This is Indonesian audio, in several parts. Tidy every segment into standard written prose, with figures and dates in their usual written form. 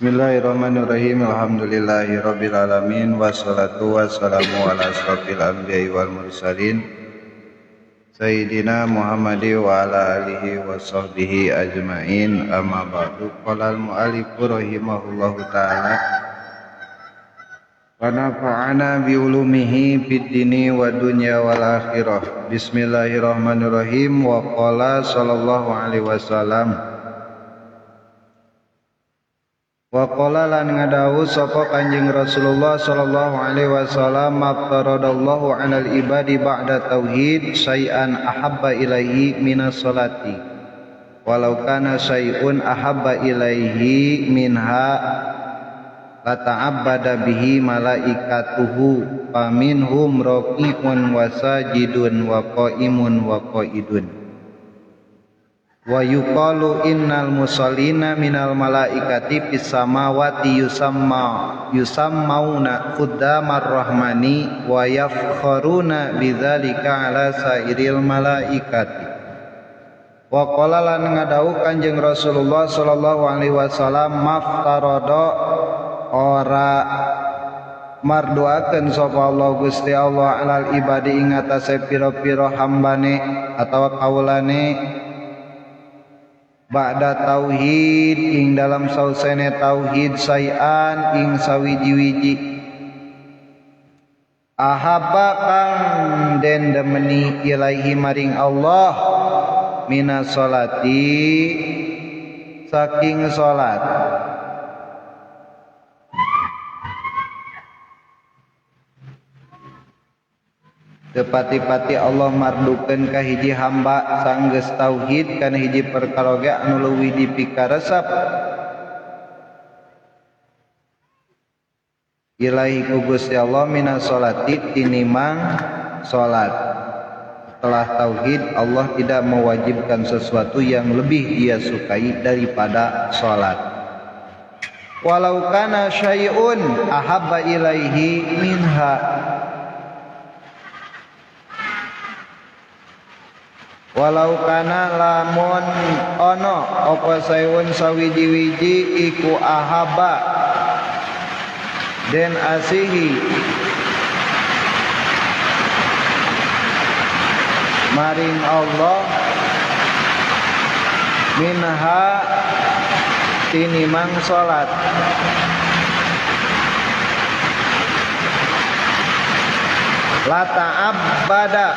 Bismillahirrahmanirrahim. Alhamdulillahirabbil alamin wassalatu wassalamu ala asrofil anbiya'i wal mursalin Sayyidina Muhammadi wa ala alihi wa sahbihi ajma'in. Amma ba'du. Qala al-mu'allifu rahimahullahu ta'ala wa nafa'ana bi ulumihi fid dini wa dunya wal akhirah. Bismillahirrahmanirrahim. Wa qala sallallahu alaihi wasallam wa qala lan ngadawu sapa Kanjeng Rasulullah sallallahu alaihi wasallam maftaradallahu 'alal ibadi ba'da tauhid syai'an ahabba ilaihi minas salati walau kana syai'un ahabba ilaihi minha lata'abbada bihi malaikatuhu faminhum raqiqun wa sajidun wa qa'imun wa qa'idun wa yuqalu innal musallina minal malaikati fis samawati yusammauna khuddamar rahmani wa yafkharuna bidzalika ala sairil malaikati. Wa qala lan ngadau Kanjeng Rasulullah sallallahu alaihi wasallam maftarada ora marduakeun sapa Allah Gusti Allah alal ibadi ing atase pira-pira hambane atawa kaulane ba'da tauhid ing dalam sausene tauhid sayan ing sawiji-wiji ahabba kang den demeni ilaihi maring Allah minas salati saking salat. Tepati-pati Allah mardukeun ka hiji hamba sanggeus tauhid kana hiji perkara ge anu leuwih dipikaresep ilahi ku Gusti Allah minas sholati tinimang salat. Setelah tauhid Allah tidak mewajibkan sesuatu yang lebih dia sukai daripada salat. Walau kana syai'un ahabba ilaihi minha walau kana lamun ono apa sayun sawiji-wiji iku ahaba den asihi maring Allah minha tinimang salat la ta'abbada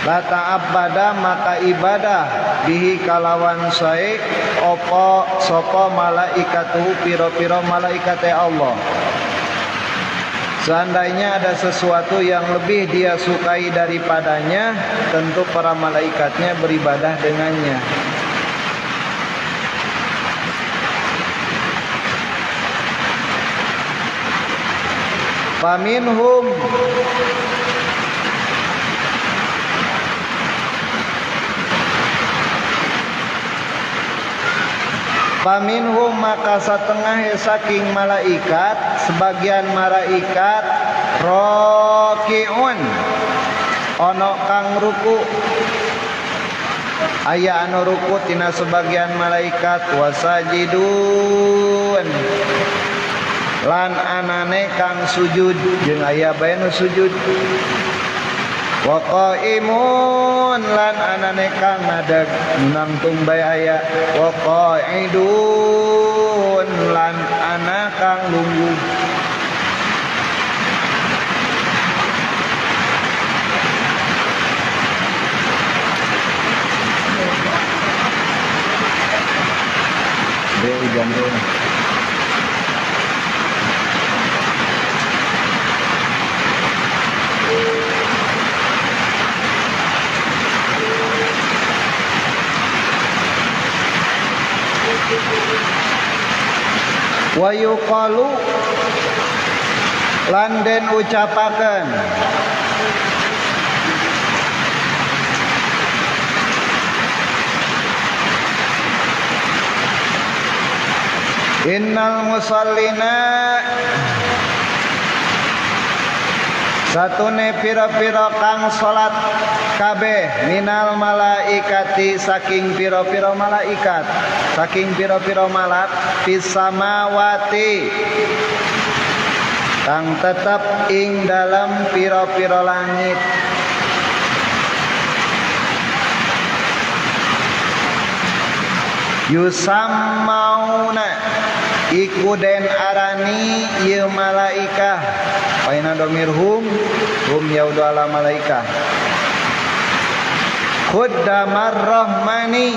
la ta'abbada maka ibadah bihi kalawan sae apa sapa malaikatu pira-pira malaikate Allah. Seandainya ada sesuatu yang lebih dia sukai daripadanya, tentu para malaikatnya beribadah dengannya. Faminhum Paminhum maka setengah saking malaikat sebagian malaikat rokiun ono kang ruku aya anu ruku tina sebagian malaikat wasajidun lan anane kang sujud jeung aya bae nu sujud wa qaimun lan anane kang ngadeg nangtung bae aya wa qaidun lan ana kang lungguh de ujan de wa yuqalu lan den ucapakeun innal musallina satune pira-pira kang salat kabeh minal malaikati saking pira-pira malaikat saking pira-pira malak fis samawati kang tetep ing dalam pira-pira langit yusammauna iku den arani ieu malaikah paina domir hum yaudu ala malaikah khuddamar rahmani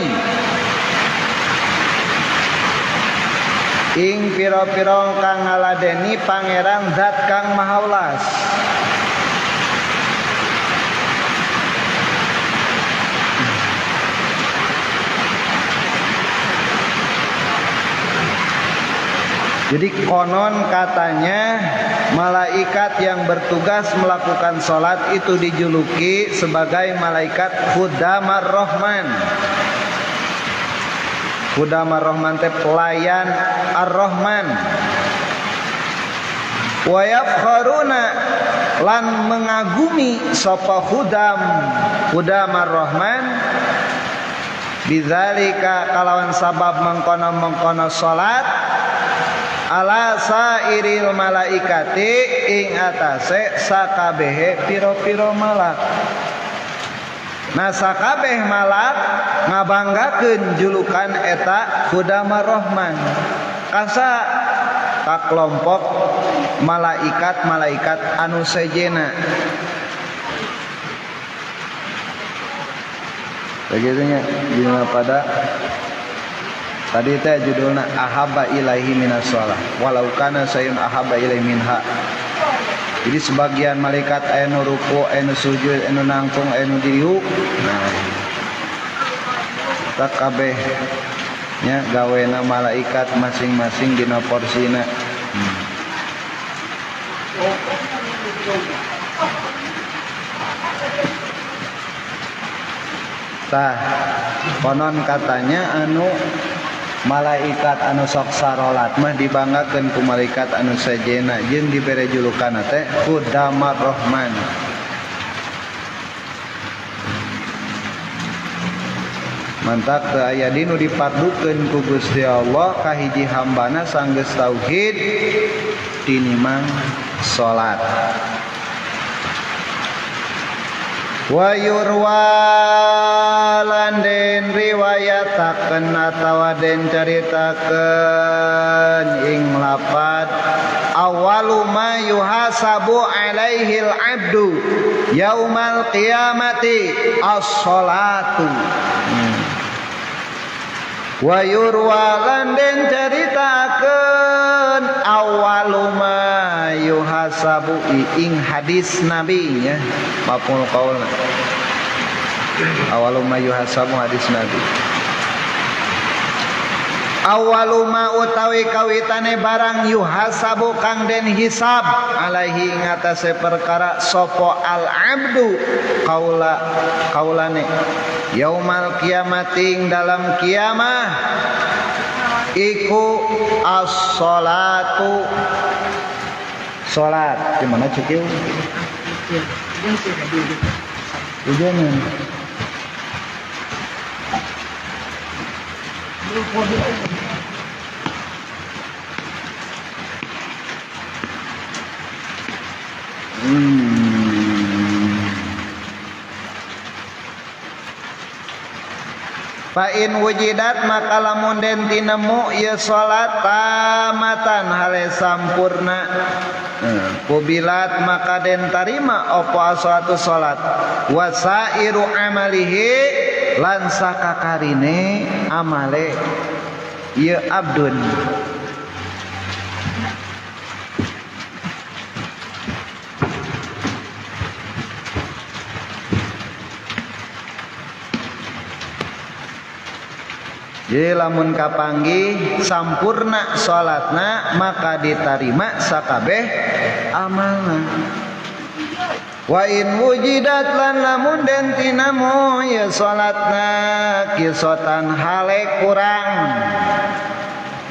ing pira-pira kang ngaladeni pangeran zat kang mahaulas jadi konon katanya malaikat yang bertugas melakukan sholat itu dijuluki sebagai malaikat Khudamar Rahman. Khudamar Rahman teh pelayan Ar-Rahman. Wa yafkharuna lan mengagumi sapa Khudamar Rahman bidzalika kalawan sabab mengkono-mengkono salat ala sairil malaikati ing atase sakabehe piro-piro malak. Nah sakabeh malak ngabanggakeun julukan eta Khudamar Rahman. Kasa ka kelompok malaikat-malaikat anu sejena. Begitunya judulna pada tadi teh judulna ahabba ilaihi minas shalah walau kana sayun ahabba ilaihi minha. Jadi sebagian malaikat anu ruku, anu sujud, anu nangtung, anu diriuk. Nah, tak kabeh nya gawena malaikat masing-masing dina porsina. Tah konon katanya anu malaikat anu sok sarolat mah dibanggakeun ku malaikat anu sajena jeung dibere julukan teh Khudamar Rahman. Mantak teu aya dinu dipardukeun ku Gusti Allah ka hiji hambana sanggeus tauhid tinimang salat. Wa yurwalan den riwayatakeun atawa den caritakeun ing lapad awalu ma yuhasabu alaihil abdu yaumal qiyamati as-salatu. Wa yurwalan den caritakeun awalu ma yuhasabu ing hadis Nabi nya mafhum qaulna awalu ma yuhasabu hadis Nabi awalu ma utawi kawitane barang yuhasabu kang den hisab alaihi ngatasé perkara sapa al abdu kaulane yaumal kiamating dalam kiamah iku as-salatu salat. Di mana cekil? Tujuannya. Fa in wujidat maka lamun den tinemu ieu salat tamatan hale sampurna kubilat maka den tarima apa salatu salat wasairu amalihi lan sakakarine amale ieu abdun. Jadi lamun kapanggih sampurna salatna maka ditarima sakabeh amalna. Wa in wujidat lan lamun den tinamu ya salatna kisotan hale kurang.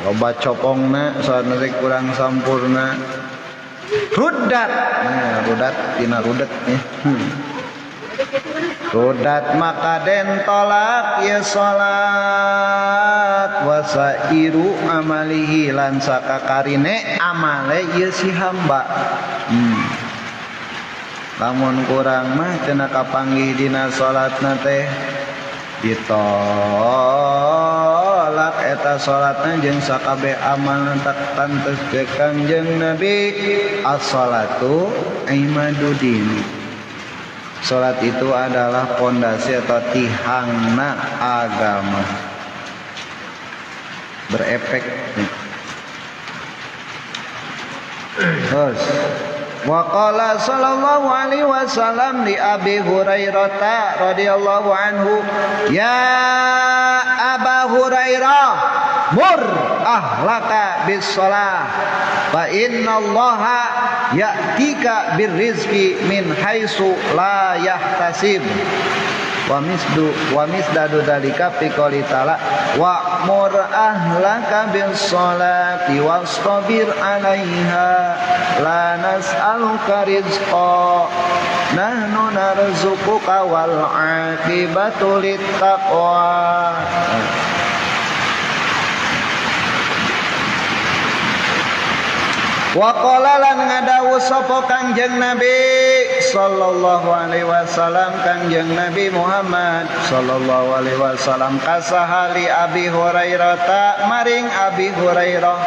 Loba copongna salatna kurang sampurna. Rudat. Rudat tina rudet nya. Rudat maka den tolak ya salat wasairu amalihi lan sakakarine amale ieu si hamba. Lamun kurang mah cenah kapanggih dina salatna teh ditolak eta salatna jeung sakabeh amal tak pantes ke Kangjeng Nabi. As-salatu imaduddin. Salat itu adalah pondasi atau tihangna agama. Berefek. Terus wa qala sallallahu alaihi wasallam li Abi Hurairah radhiyallahu anhu, ya Aba Hurairah mur ahlaka bis shalah fa innallaha ya'tika birrizqi min haitsu la yahtasib wa misdadu dzalika fi qouli ta'ala wa'mur ahlaka bis sholati wastabir 'alaiha la nas'aluka rizqa nahnu narzuquka wal 'aqibatu littaqwa. Wa qala lan ngadawu sapa Kangjeng Nabi sallallahu alaihi wasallam, Kangjeng Nabi Muhammad sallallahu alaihi wasallam kasahali Abi Hurairah ta maring Abi Hurairah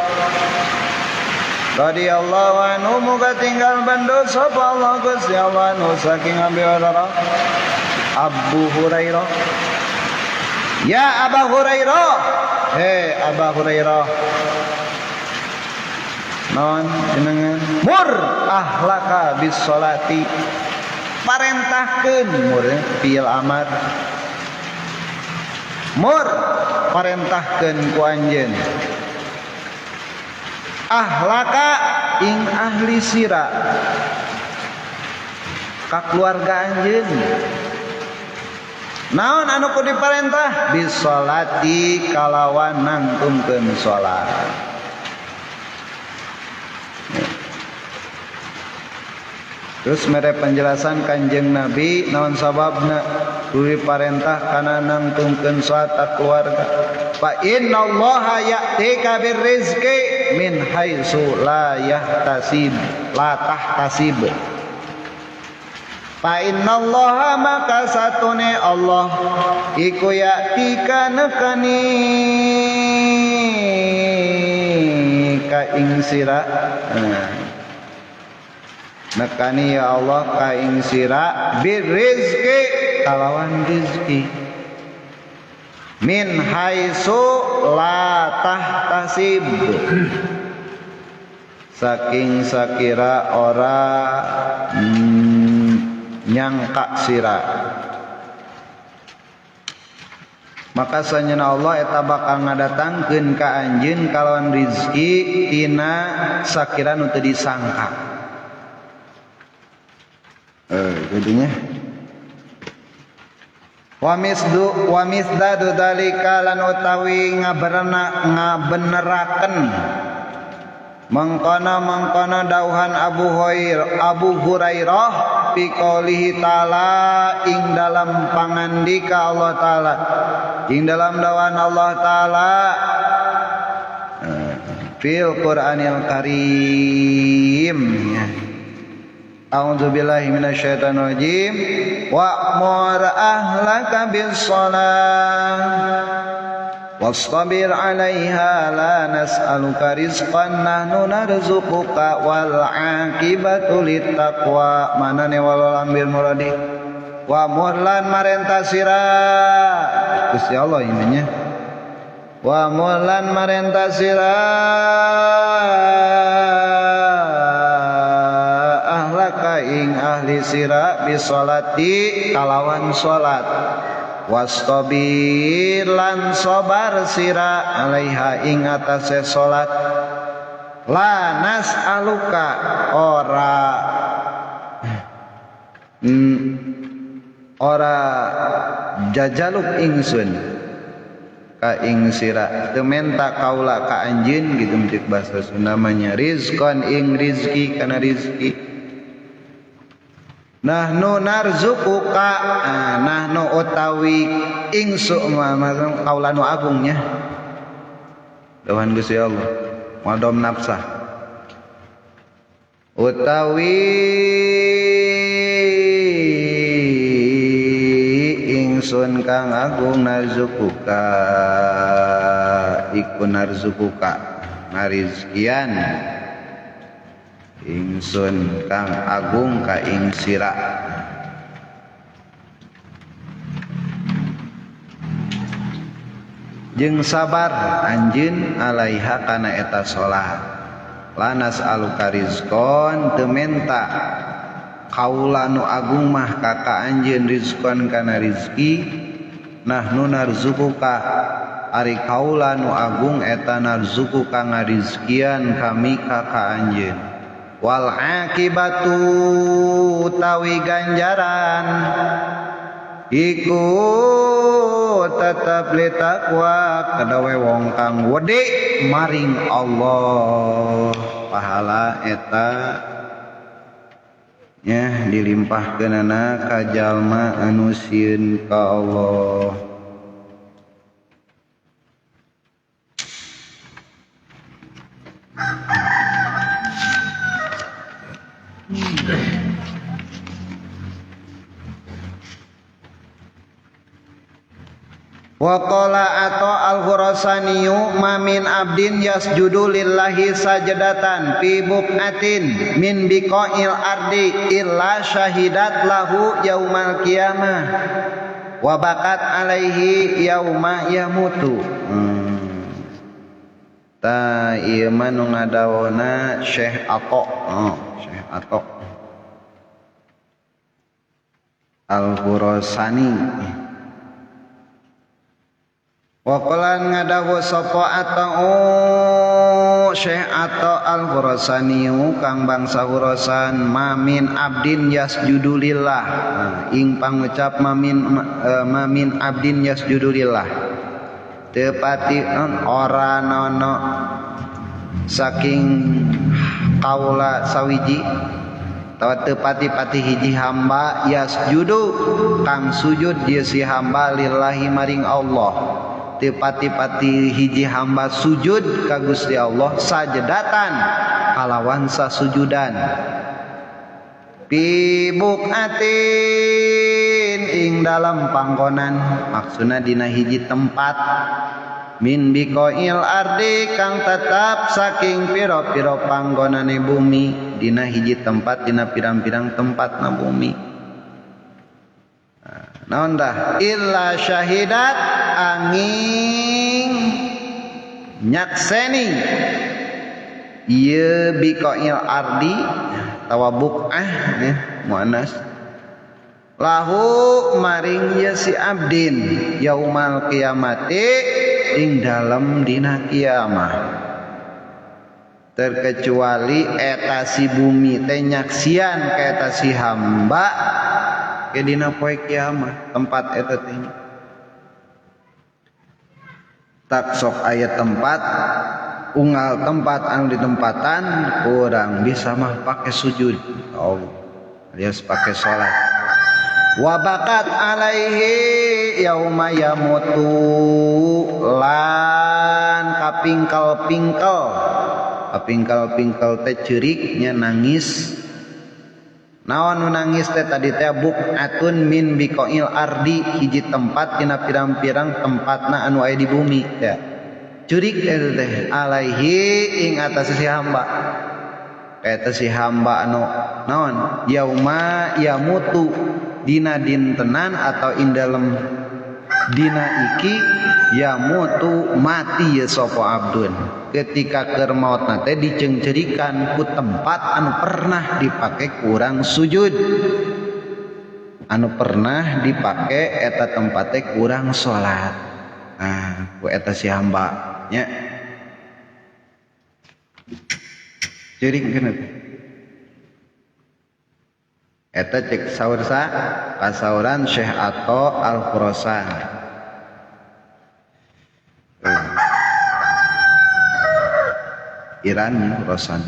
radhiyallahu anhu muga tinggal bandul sapa Allah Gusti Allah anu saking Abi Hurairah. Abu Hurairah, ya Aba Hurairah, he Aba Hurairah, non jenengan mur ahlaka bis sholati, parentahkeun mur fiil amar, mur parentahkeun ku anjeun ahlaka ing ahli sira ka keluarga anjeun. Naon anu kudu diparentah? Bis sholati kalawan nangtungkeun salat. Terus mere penjelasan Kanjeng Nabi naon sababna kudu diparentah kana nangtungkeun salat keluarga. Fa innallaha ya'tika birrizqi min haitsu la yahtasib la tahtasib. Fa innallaha maka satune Allah iku ya'tika nekani ka ing sira. Nekani ya Allah ka ing sira birrizqi kalawan rizki min haitsu la tahtasib saking sakira ora nyangka sira. Maka sanyana Allah eta bakal ngadatangkeun ka anjeun kalawan rizki tina sakira nu teu disangka. Jadinya wa misdadu dalika lan utawi ngabeneraken mangkana dauhan Abu Hurairah fi qoulihi ta'ala ing dalam pangandika Allah taala, ing dalam dawan Allah taala fil Qur'anil Karim. A'udzu billahi minasyaitonir rajim. Wa'mur ahlaka bis shalah wastabir 'alaiha la nas'aluka rizqan nahnu narzuquka wal 'aqibatu littaqwa. Manane walalam bil muradi wa'mur lan marentah sira Gusti Allah intinya. Wa'mur lan marentah sira ing ahli sira bisolati kalawan salat wastabir lan sabar sira alaiha ing atase salat la nas'aluka ora jajaluk ingsun ka ing sira teu menta kaula ka anjeun gitu mentik bahasa Sunda namanya rizqan ing rizki kana rizki nahnu narzuquka nahnu utawi ingsu kaula nu agungnya dawuhan Gusti Allah wadom nafsah utawi ingsun kang agung narzukuka iku narzukuka narizkian ingsun kang agung ka ing sira jeung sabar anjeun alaiha kana eta salat lanas aluka rizqon teu menta kaula nu agung mah ka anjeun rizqon kana rizki nahnu narzukuka ari kaula nu agung eta narzukuka ngarizkian kami ka anjeun wal akibatu tawi ganjaran iku tetep li takwa kadawe wong kang wedi maring Allah pahala eta nya dilimpahkeunana ka jalma anu sieun ka Allah. Wa qala ato al-Khurasaniyu ma min abdin yasjudu lillahi sajadatan fi buqatin min biqa'il ardi illa syahidat lahu yaumal qiyamah wa bakat alaihi yauma yamutu. Ta ieu mah nu ngadawona Syekh Ato. Syekh Ato Al-Khurasani. Waqalan ngadawu sapa atau Syekh Ato Al-Khurasaniyu kang bangsa Khurasan mamin abdin yasjudu lillah ing pangucap mamin abdin yasjudu lillah teu pati ora nono saking kaula sawiji tawa teu pati hiji hamba yasjudu kang sujud dia si hamba lillahi maring Allah pati hiji hamba sujud ka Gusti Allah sajadatan kalawan sasujudan fi buqatin ing dalam panggonan maksudna dina hiji tempat min biqail ardi kang tetap saking pira-pira panggonane bumi dina hiji tempat dina pirang-pirang tempatna bumi. Naon dah illa syahidat angin nyakseni ieu biqail ardi tawabuk muannas lahu maring ya si abdin yaumal qiyamati ing dalem dina kiamah terkecuali eta si bumi teh nyaksian ka eta si hamba ke dina poe kiamat tempat eta teh tak sok aya tempat unggal tempat anu ditempatan kurang bisa mah pake sujud alias pake salat wa bakat alaihi yauma yamutu lan kapingkal-pingkal teh ceuriknya nangis. Naon nu nangis teh tadi teh buqatun min biqail ardi hiji tempat tina pirang-pirang tempatna anu aya di bumi ya. Curik teh alaihi ing atas si hamba. Eta si hamba anu naon yauma yamutu dina dintenan atau indalem dina iki yamutu mati ya sapa abdun. Ketika keur mautna teh diceungceurikan ku tempat anu pernah dipake kurang sujud anu pernah dipake eta tempat teh kurang salat ku eta si hamba nya ceurikeun eta cek saur kasauran Syekh Ato Al-Khurasan. Iran Rosan.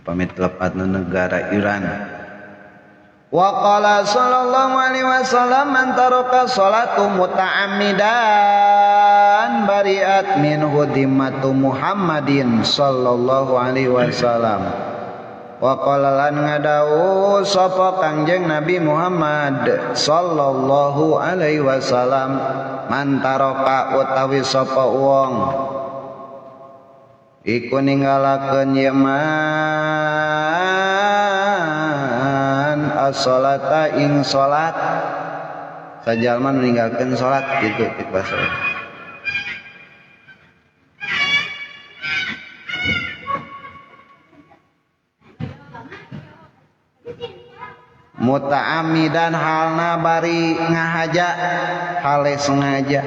Pamit lepatna negara Iran. Wa qala sallallahu alaihi wasallam man taraka salatu muta'ammidan bari'at minhu dhimmatu Muhammadin sallallahu alaihi wasallam. Wa qala lan ngadawuh sapa Kangjeng Nabi Muhammad sallallahu alaihi wasallam man taraka utawi sapa wong iku ninggalakeun yaman as-salata ing salat sajalma meninggalkeun salat gitu tik basa muta'ammidan halna bari ngahaja hale sengaja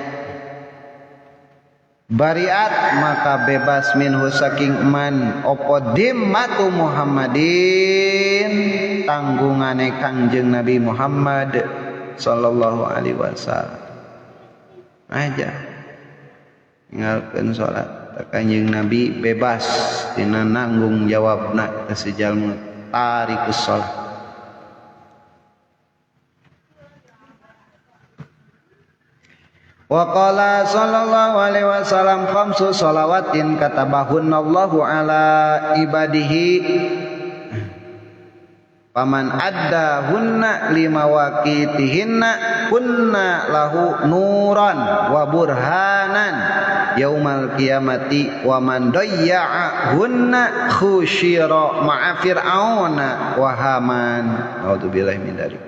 bariat maka bebas minhu saking man opo dimmatu Muhammadin tanggungane Kangjeng Nabi Muhammad sallallahu alaihi wasallam aja ninggalkeun salat Kangjeng Nabi bebas dina nanggung jawabna ka sejalma tarikus salat. Wa qala sallallahu alaihi wasallam khamsu shalawatin katabahunallahu ala ibadihi paman addahunna lima waqitihinna kunna lahu nuran wa burhanan yaumal qiyamati wa man dayya'ahunna khusyira ma'a fir'auna wa haman. A'udzubillahi min dzalik.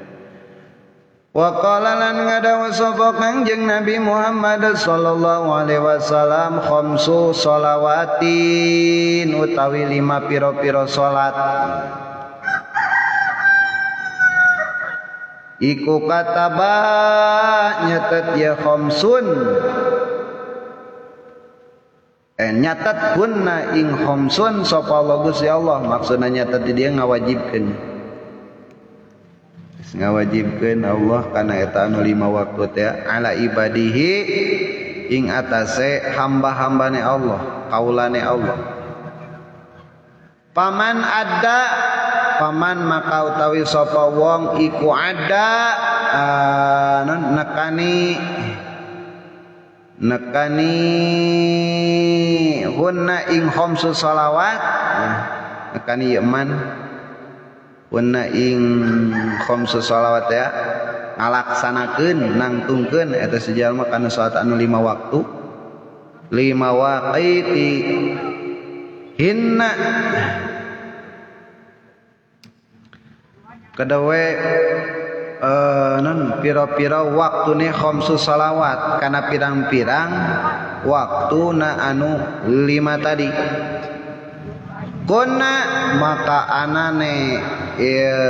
Wa qala lan ngadawu sapa Kangjeng Nabi Muhammad sallallahu alaihi wasallam khamsu shalawatin utawi 5 pira-pira salat iku kataba nyatet ya khamsun nyatet kunna ing khamsun sapa Allah Gusti Allah maksudna nyatet dia ngawajibkeun ngawajibkeun Allah kana eta anu 5 waktu teh ala ibadihi ing atase hamba-hambane Allah kaulane Allah paman ada paman maka utawi sapa wong iku ada nekani hunna ing khamsu shalawat nekani iman hunna ing khamsu shalawat ya ngalaksanakeun nangtungkeun eta sejalma kana salat anu 5 waktu 5 waqiti hinna kadawe pira-pira waktune khamsu shalawat kana pirang-pirang waktuna anu 5 tadi kuna maka anane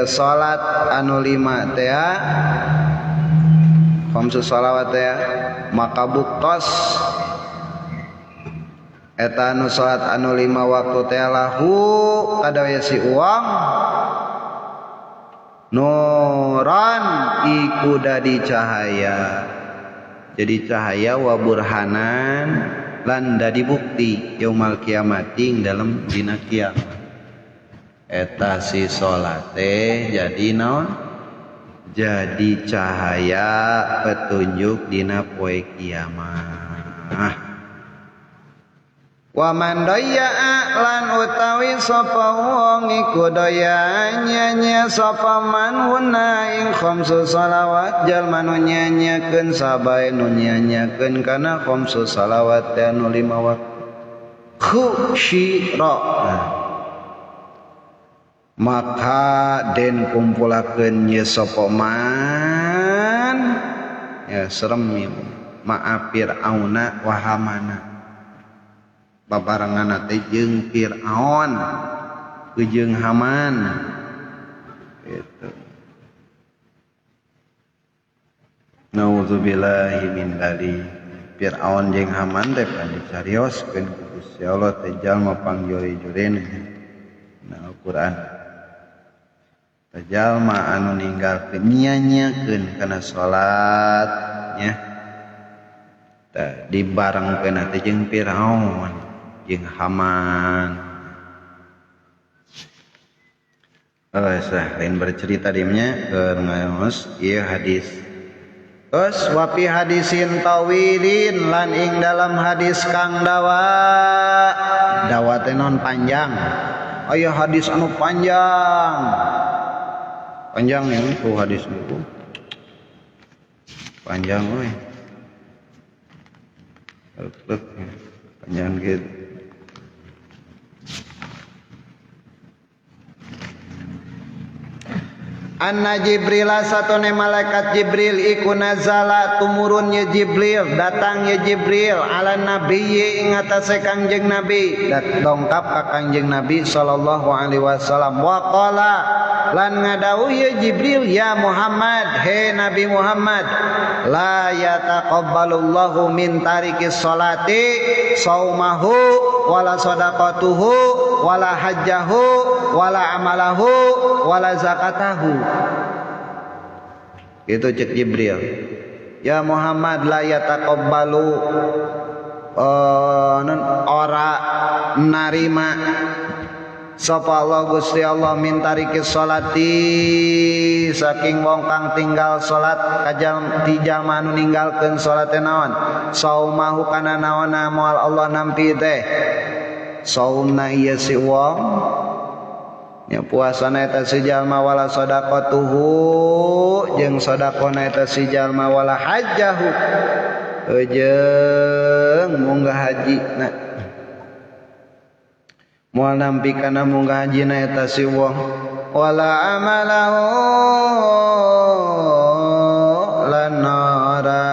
salat anu 5 teh khamsu shalawat teh maka buktos eta anu salat anu 5 waktu teh lahu kadawe si uang nuran iku dadi cahaya jadi cahaya wa burhanan lan dadi bukti yaumal kiamati dalam dina kiamat eta si salat teh jadi naon jadi cahaya petunjuk dina poe kiamat. Wa man dayya'a lan utawi sapa wong iku daya nyanyi sapa man hunna ing khamsu shalawat jalma nu nyanyakeun sabae nu nyanyakeun kana khamsu shalawat anu 5 waktu khusyira maka den kumpulakeun ye sapa man ya serem ma'a fir'auna wa hamana babarengan teh jeung Fir'aun jeung Haman gitu. Nauzubillahi min dzalik. Fir'aun jeung Haman teh dicarioskeun ku Gusti Allah teh jalma pangjori-jorina na Al-Qur'an. Teh jalma anu ninggalkeun nyanyakeun kana salat nya teh dibarengkeun teh jeung Fir'aun jeung Haman. Lain bercerita dimnya ngaos ieu hadis. Terus wapi hadisin tawilin lan ing dalam hadis kang dawa teh non panjang. Aya hadis anu panjang ya tuh hadis itu panjang we panjang gitu. Anna Jibril satone malaikat Jibril iku nazala tumurun ya Jibril datang ya Jibril ala nabiyyi ing atase Kangjeng Nabi dongkap ka Kangjeng Nabi sallallahu alaihi wasallam wa qala lan ngadawuh ya Jibril ya Muhammad he Nabi Muhammad la yataqabbalullahu min tarikis sholati saumahu wala shadaqatuhu wala hajjahu wala amalahu wala zakatahu. Itu cek Jibril. Ya Muhammad la yataqabbalu ora narima sapa Allah Gusti Allah min tarikis sholati saking wong kang tinggal salat kajal ti jalma anu ninggalkeun salat teh naon saumahu kana naonna moal Allah nampi teh saumna ieu si wong nya puasana eta si jalma wala shadaqatuhu jeung sedekahna eta si jalma wala hajjahu jeung munggah hajina moal nampi kana munggah hajina eta si wong wala amalahu lan nara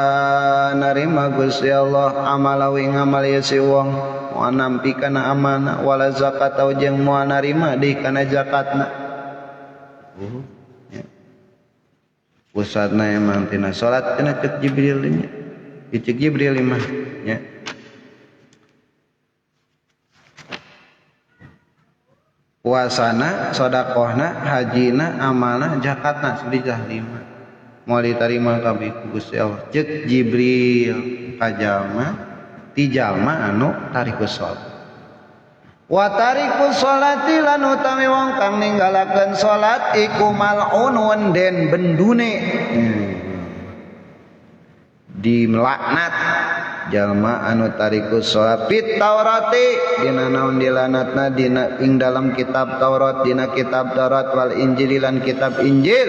narima Gusti Allah amalahu ing amal ieu si wong moal nampi kana amanah wala zakat jeung moal narima deui kana zakatna. Pusatna emang tina salat tina cek Jibril nya. Cek Jibril mah nya. Puasana, sedekahna, hajina, amalna, zakatna sudah 5. Moal ditarima kabeh ku Gusti Allah. Cek Jibril ka jalma ti jalma anu tarikus salat. Wa tarikus salati lan utawi wong kang ninggalakeun salat iku mal'unun den bendune. Dilaknat jalma anu tarikus salat fit Taurati dina naon dilanatna dina ing dalam kitab Taurat dina kitab Taurat wal Injil lan kitab Injil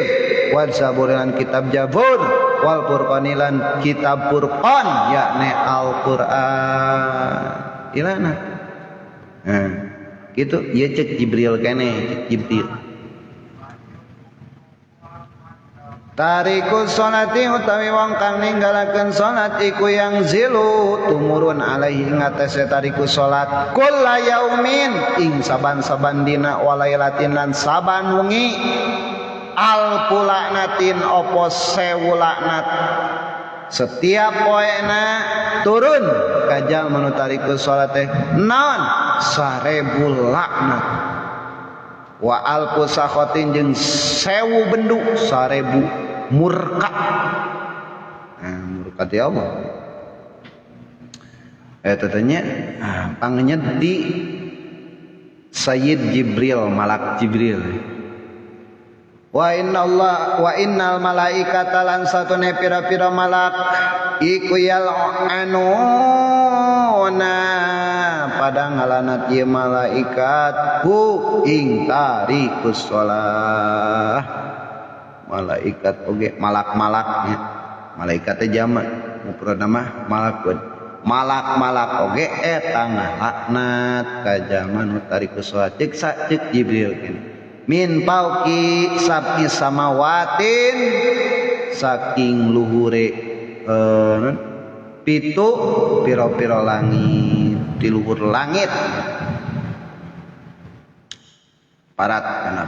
wal Zabur lan kitab Zabur wal Furqan lan kitab Furqan yakni Al-Qur'an dilanat. Nah, gitu ya cek Jibril kene cek Jibril. Tarikus sholati utawi wong kang ninggalakeun salat iku yang zilu tumurun alaihi ngatese tarikus salat kulla yaumin ing saban-saban dina walailatin lan saban wengi alpulaknatin opo 1000 laknat setiap poena turun kajal manu tarikus salat teh naon 1000 laknat wa alfu sakhatin jeung 1000 bendu 1000 murka. Murka ti Allah eta teh nya pangenyet di Sayyid Jibril malak Jibril. Wa innal malaikata lan satune pira-pira malak iku yal'anuna pada ngalanat ieu malaikat hu ing tarikus shalah. Malaikat oge malak-malaknya. Malaikat teh jamak mufradna mah malakun. Malak-malak oge eta ngalaknat ka jalma nu tarikus shalah cek Jibril kene. Min pauki sab'i samawatin saking luhure pitu pira-pira langit di luhur langit parat kana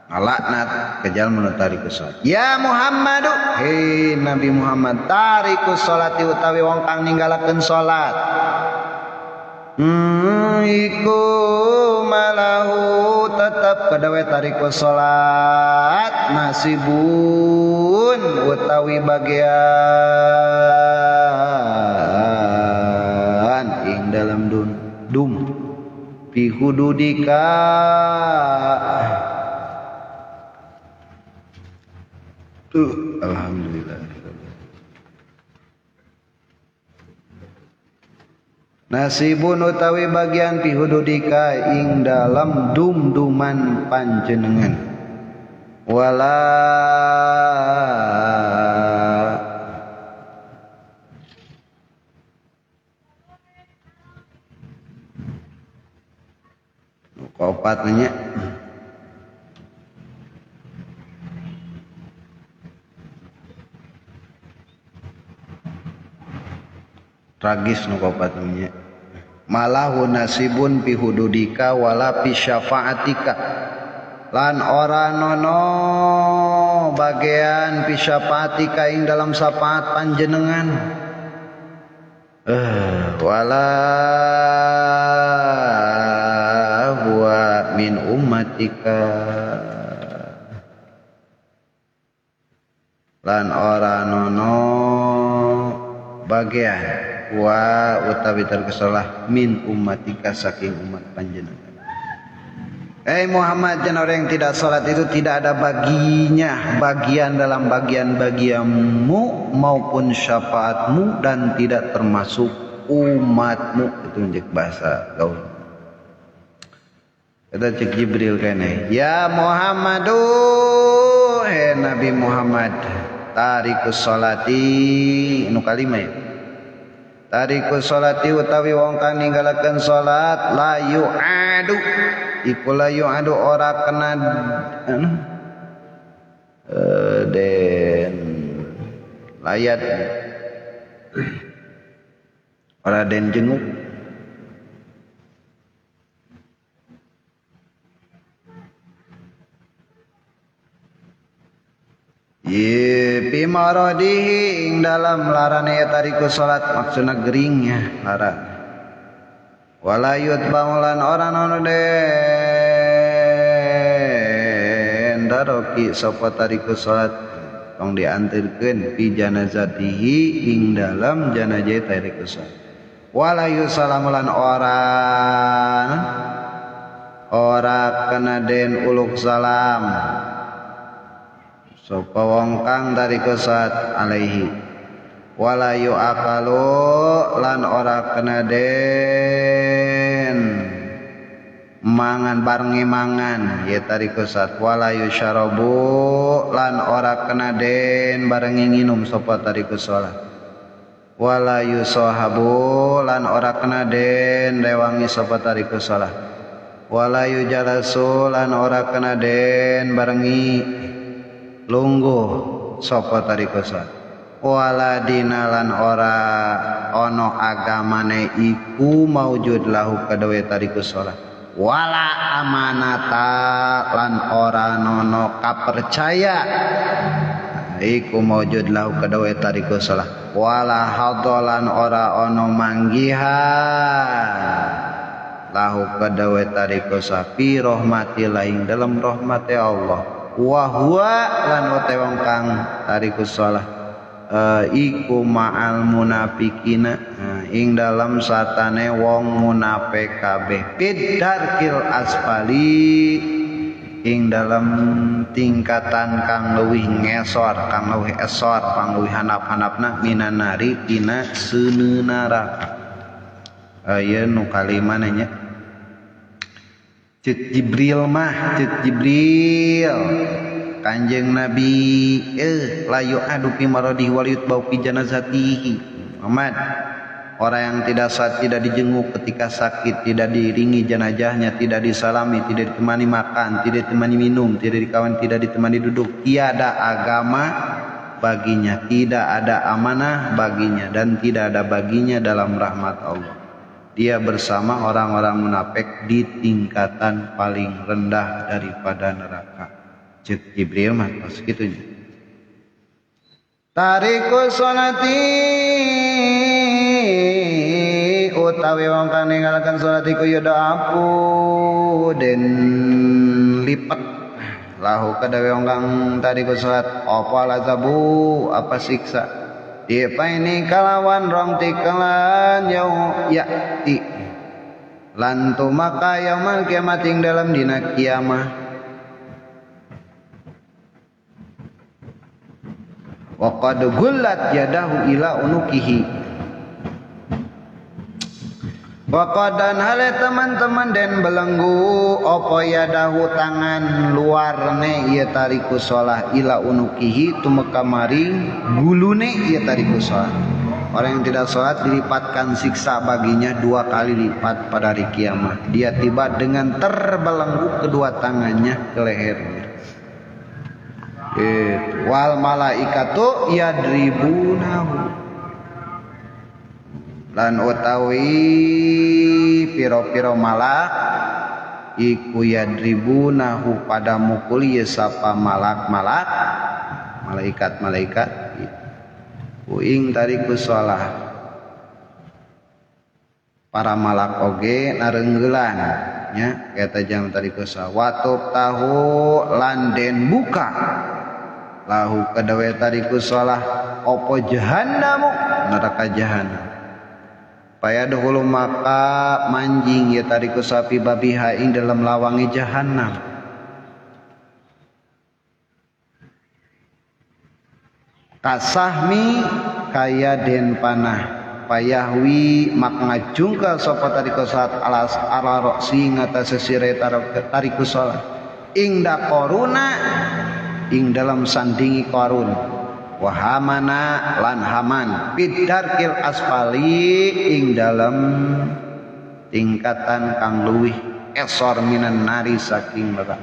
ngalaknat ka jalma nu tarikus salat. Ya Muhammadu hei Nabi Muhammad tarikus salati utawi wong kang ninggalakeun salat iku malahu tetap kadawe tarikus salat nasibun utawi bagian ing dalam dum fi hududika tuh alhamdulillah. Nasibun utawi bagian fi hududika ing dalam dum-duman panjenengan wala kopat nanya tragis nu kopat nanya malahu nasibun fi hududika wala fi syafaatika lan ora nono bagian fi syafaatika ing dalam syafaat panjenengan wala huwa min ummatika lan ora nono bagian wa utawi terkesalah min ummatika saking umat panjenengan. Muhammad, dan orang yang tidak salat itu tidak ada baginya bagian dalam bagian-bagianmu maupun syafaatmu dan tidak termasuk umatmu. Itu menjadi bahasa gaul. Kata cek Jibril kene, ya Muhammadu, Nabi Muhammad, tarikus salati nu kalimah ya. Tarikus salati utawi wong kang ninggalaken salat la yu'adu iku la yu'adu ora kena den layat ora den jenguk Pi maradihi ing dalam larane tariku salat maksudna geringnya larang wala yutbaulan orang ono den daroki sapa tariku salat tong diantirkeun pi janazatihi ing dalam jenazah tariku salat wala yusalamulan ora kena den uluk salam sapa wong kang dari kesat alaihi wala yu'akalu lan ora kena den mangan barengi mangan ya tari kesat wala yusyarabu lan ora kena den barengi nginum sapa tari kesalat wala yusahabu lan ora kena den rewangi sapa tari kesalat wala yujalasu lan ora kena den barengi lungguh sapa tariko salat wala dinalan ora ono agamane iku maujud lahu kadawe tariko salat wala amanata lan ora nono kapercaya iku maujud lahu kadawe tariko salat wala hadolan ora ono manggihan lahu kadawe tariko salat fi rahmatillah ing dalam rahmate Allah wa huwa lan wote wong kang tarikus shalah iku ma'al munafikina ing dalam satane wong munafik kabeh bidarkil asfali ing dalam tingkatan kang leuwih ngesor kang leuwih esor kang leuwih hanap-hanapna minan nari tina seuneuna neraka aya nu kalimana nya Cek Jibril Kanjeng Nabi layu adu fi maradihi wal yutbau fi janazatihi Muhammad orang yang tidak saat tidak dijenguk ketika sakit tidak diiringi jenazahnya tidak disalami tidak ditemani makan tidak ditemani minum tidak dikawan tidak ditemani duduk tiada agama baginya tidak ada amanah baginya dan tidak ada baginya dalam rahmat Allah. Dia bersama orang-orang munafik di tingkatan paling rendah daripada neraka. Cek Jibril mah segitunya. Tariku sonati utawi wong kang ninggalaken salat iku ya apu den lipat lahu kadawe wong kang tariku salat apa lazabu apa siksa Dipa ini kalawan rong tikelan yakti lan tumaka yaumul kiamat ing dalam dina kiamah. Wa qad gullat yadahu ila unukihi. Waqadan hale teman-teman den belenggu apa yadahu tangan luarne ieu tariku shalah ila unukihi tumeka maring gulune ieu tariku shalah. Orang yang tidak salat dilipatkan siksa baginya 2 kali lipat pada hari kiamat. Dia tiba dengan terbelenggu kedua tangannya ke lehernya. Wal malaikatu yadribunahu lan utawi piro-piro malak iku yadribunahu pada mukul ye sapa malaikat uing tariku shalah para malak oge nareunggelan nya eta jam tariku shalah watub tahu lan den buka lahu kadawe tariku shalah opo jahannamu neraka jahanam. Paya dahulu maka manjing ya tariku sapi babiha ing dalam lawangi jahannam. Kasahmi kaya den panah payahwi mak ngajungkal sapa tariku saat alas ala roksi ngatas sesire tariku salat ing da koruna ing dalam sandingi korun. Wahamana lan haman bidarkil asfali ing dalam tingkatan kang luwih esor minan nari saking neraka.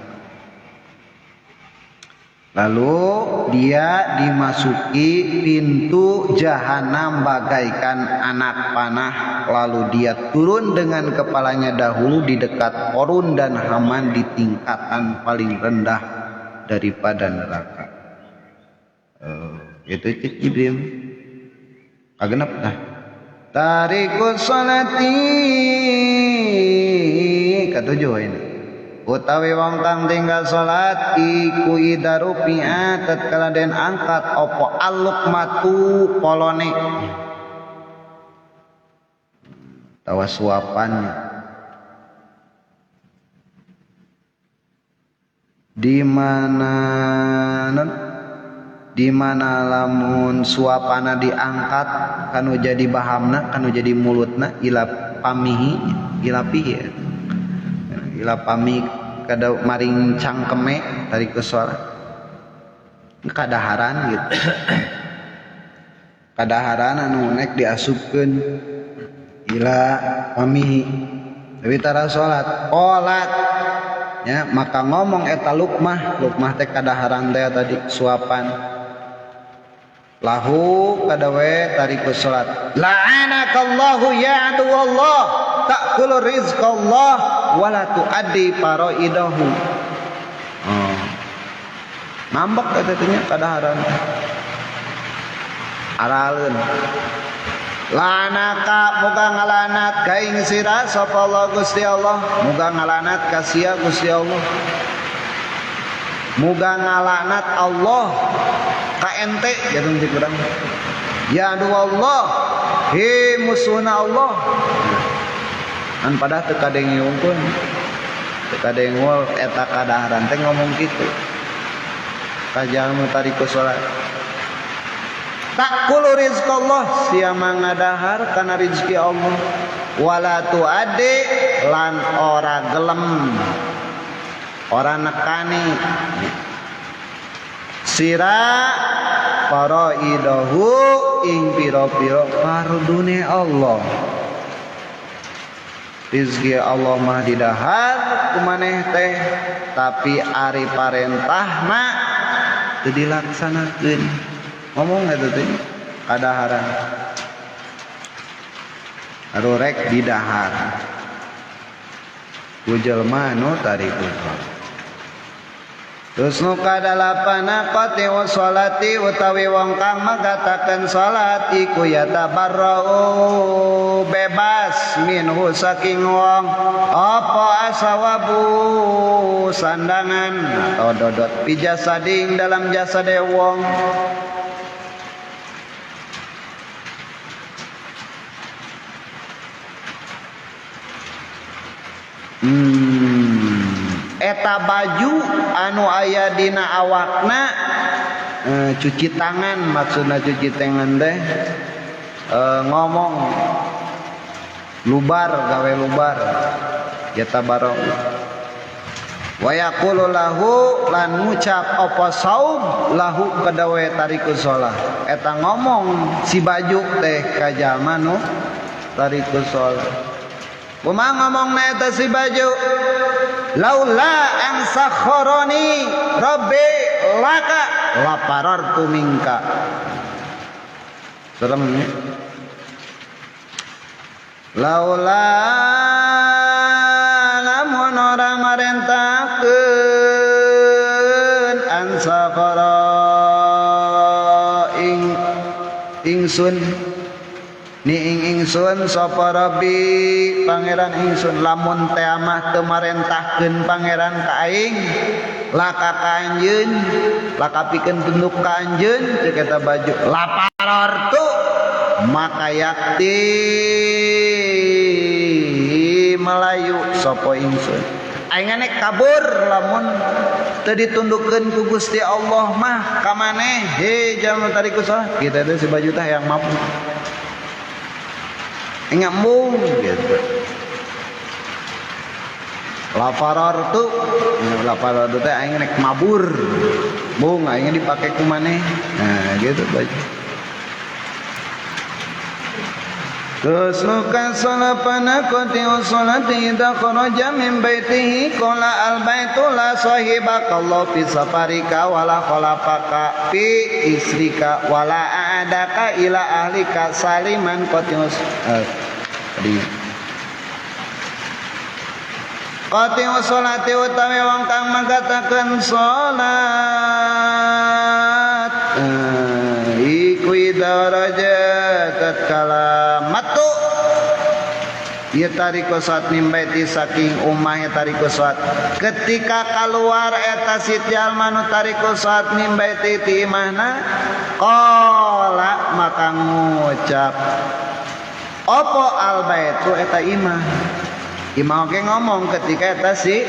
Lalu dia dimasuki pintu jahanam bagaikan anak panah, lalu dia turun dengan kepalanya dahulu di dekat korun dan haman di tingkatan paling rendah daripada neraka. Itu Jibril kagenep dah tarikus salati katujuh ini utawi wong kang tinggal salat iku idarupiat tatkala den angkat opo alukmatu polone tawa suapannya di mana lamun suapana diangkat kanu jadi bahamna kanu jadi mulutna ila pamihi kada maring cangkeme tadi ke suara kadaharan gitu kadaharan anu nek diasupkeun ila pamihi tapi tara salat ya maka ngomong eta lukmah teh kadaharan teh tadi suapan lahu kadawe tariku salat la'anakallahu ya adu Allah ta'kulu rizqallah wala tuaddi faraidahu ngambek eta teh nya kadaharan araleun lanaka muga ngalanat ka ing sira sapa Allah Gusti Allah muga ngalanat ka sia Gusti Allah muga ngalanat Allah ka ente jadung di kurang ya adu Allah he musuhna Allah an pada teu kadeng ngungkeun teu kadeng ngol eta kadaharan teh ngomong kitu ka jalma tariku salat takulu rizqallah sia mangadahar kana rezeki Allah wala tuade lan ora gelem ora nekani sira faraidahu ing pira-pira fardune Allah rezeki Allah mah didahar kumaneh teh tapi ari parentahna teu dilaksanakeun ngomong eta teh kadaharan anu rek didahar ku jelema anu tariku terus nu kadalapana qati sholati utawi wong kang magatakeun salat iku yatabarrau bebas minhu saking wong apa asawabu sandangan atau dodot pijasading dalam jasade wong Eta baju anu aya dina awakna cuci tangan, maksudna cuci tangan teh ngomong lubar, gawe lubar ya tabarok. Wa yaqulu lahu, lan ngucap apa saum lahu kadawe tariku sholat. Eta ngomong si baju teh ka jalma nu tariku sholat. Kumaha ngomongna eta si baju? Laula an sakharani rabbi laka laparartu minka. Serem ya. Laula lamun orang marentakeun an sakhara ingsun ni ingsun sapa rabbi pangeran ingsun, lamun teh mah teu marentahkeun pangeran ka aing laka ka anjeun, lakapikeun tunduk ka anjeun, ceuk eta baju laparartu maka yakti melayu sapa ingsun. Aing nek kabur lamun teu ditundukkeun ku Gusti Allah mah ka maneh he jalma tariku sholat. Kita teh si baju teh yang mampu ngambung gitu. Laparartu teh aing nek mabur bung aing dipake ku maneh. Nah gitu baju. Terus nukan salapana koti usolati idha kharaja min baitihi qala al baitu la sahibakallahu fi safarika wala khalafaka fi isrika wala a'adaka ila ahlika saliman koti Qati usolati utawi wong kang magatakeun salat iku idaraja tatkala matu ieu tariko salat mimbaiti saking umah ya tariko salat ketika keluar eta si jalma nu tariko salat mimbaiti ti imahna qala maka ngucap apa albaitu eta imah. Imah oke ngomong ketika eta si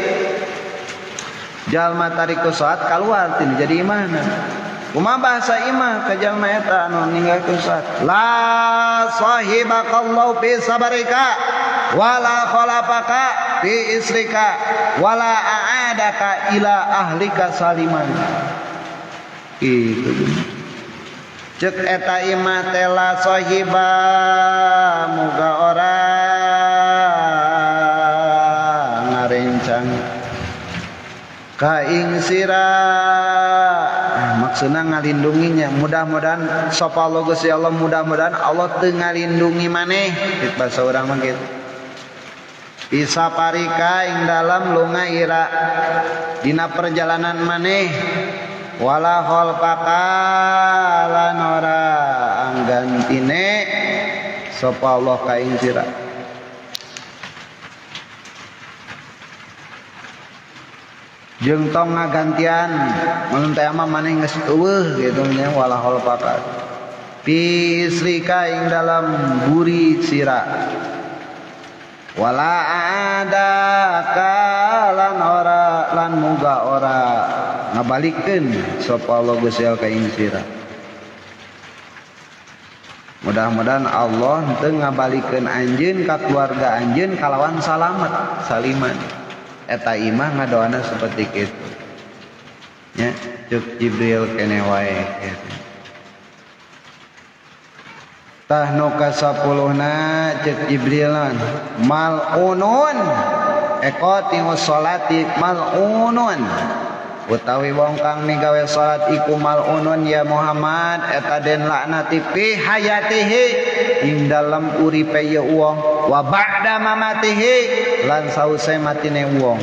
jalma tariku salat keluar teh jadi imahna. Kumaha bahasa imah ka jalma eta anu ninggalkeun salat? La sahibakallahu fi sabarika wala khalafaka fi isrika wala a'adaka ila ahlika saliman. Itu cek eta imah teh la sahiba muga orang ngarencang kaing sira maksudna ngalindunginya. Mudah-mudahan sapa Allah Gusti Allah, mudah-mudahan Allah teu ngalindungi maneh dit basa urang mah kitu. Bisa parika ing dalam lunga ira dina perjalanan maneh wala khalfaka lan ora anggantine sapa Allah ka ing sira. Jeung tong ngagantian mun teh mah maneh geus eueuh kitu nya wala khalfaka pisrika ing dalam buri sira wala ada kalan ora lan muga ora ngabalikeun sapa Allah Gusti Allah ka ing sira. Mudah-mudahan Allah teu ngabalikeun anjeun ka keluarga anjeun kalawan salamet saliman. Eta imah ngadoana seperti kitu nya cuk Jibril kene wae kitu. Tah nu kasapuluhna cek Jibrilan mal'unun ekoti sholati mal'unun utawi wong kang migawe salat iku mal'unun ya Muhammad eta den laknati fi hayatihi ing dalam uripe ye wong wa ba'da mamatihi lan sause matine wong.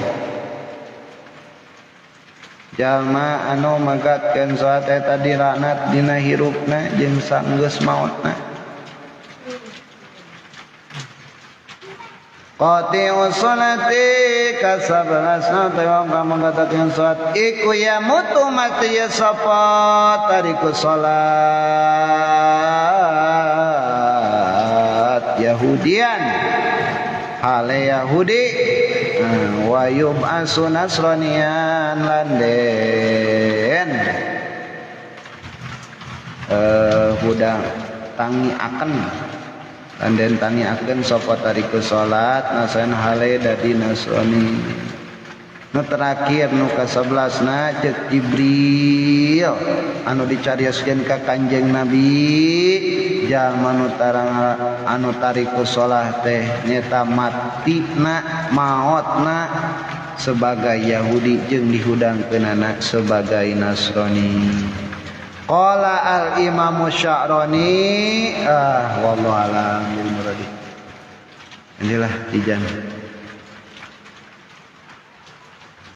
Jalma anu magatkeun salat eta dilaknat dina hirupna jeung sanggeus mautna. Qati usolati kasabalasna tewang kamu katakan salat iku ya mutu mati ya sapa tariku salat Yahudian hale Yahudi wa yub'asu nasranian landen hudang tangi akan landen tangi akan sapa tariku salat nasan hale dadi nasrani. Nu terakhir nu ka-11 na cek Jibril anu dicarioskeun ka Kanjeng Nabi jalma nu tarang anu tariku salat teh nyata matina maotna sebagai Yahudi jeung dihudangkeunana sebagai Nasrani. Qala al Imam Sya'rani wallahu a'lam bil murad. Inilah ijan